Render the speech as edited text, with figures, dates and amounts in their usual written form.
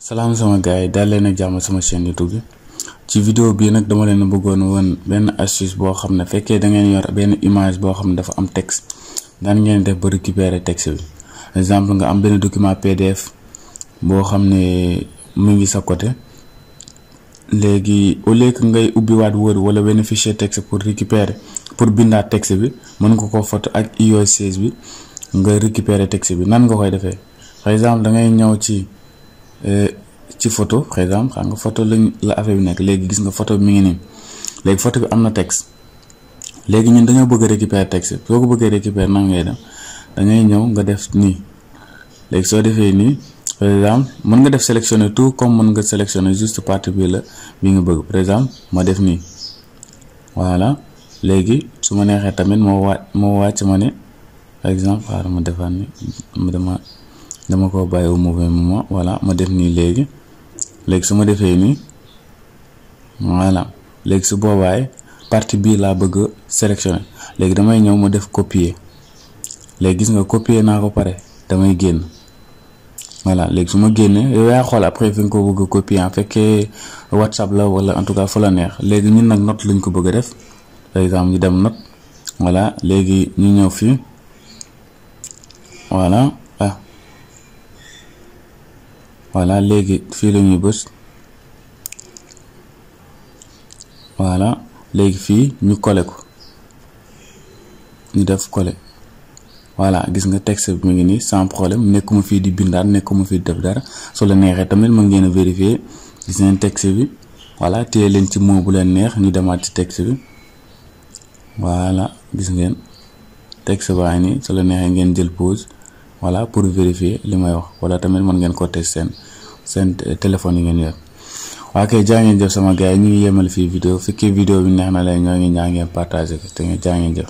Salam sama gaay dal leen ak jàmm sama chaîne YouTube bi ci vidéo bi nak dama leen bëggoon won ben astuce bo xamne fekkee da ngeen yor ben image bo xamne dafa am texte dan ngeen def ba récupérer texte bi exemple nga am ben document PDF bo xamne mu ngi sa côté légui au lieu que ngay ubbi waat Word wala ben fichier texte pour récupérer pour bindaat texte bi mën nga ko photo ak iOS 16 bi nga récupérer texte bi nan nga koy defee par exemple da ngay ñëw ci photo par exemple xam nga photo la affaire bi nek légui gis nga photo bi mi ngi ni légui photo bi amna texte légui ñun dañu bëgg récupérer texte soo ko bëggee récupérer nan ngay def da ngay ñëw nga def ni légui soo defee ni par exemple mën nga def sélectionner tout comme mën nga sélectionner juste partie bi la bi nga bëgg par exemple ma def ni voilà légui suma nexé tamit mo wacc ma né par exemple xaaral ma defal ni dama ko baye au mauvais moment voilà ma def ni légui suma defé ni voilà légui su bobay partie bi la bëgg sélectionner légui damay ñëw ma def copier légui gis nga copier na ko paré damay génn voilà légui suma génné yow ya xol après fi nga ko bëgg copier en fekkee WhatsApp la wala en tout cas fa la neex légui ñun nak note lañ ko bëgg def par exemple ñu dem note voilà légui ñu ñëw fi voilà légui fi lañuy bëss voilà légui fi ñu coller ko ñu def coller voilà gis nga texte bi mi ngi ni sans problème nekkuma fi di bindaat nekkuma fi def dara so la neexé tamit ma ngeen vérifier gis ngeen texte bi voilà téye leen ci mot bu leen neex ñu demaat ci texte bi voilà gis ngeen texte baa ni so la neexé ngeen jël pause voilà pour vérifier limay wax wala tamit mën ngeen ko tester sen téléphone yi ngeen yor wa kay jangeen jëf sama gaay ñi ngi yemal fi vidéo fekkee vidéo bi neex na lay ñoo ngi ñaan ngeen partager ko te nga jangeen jëf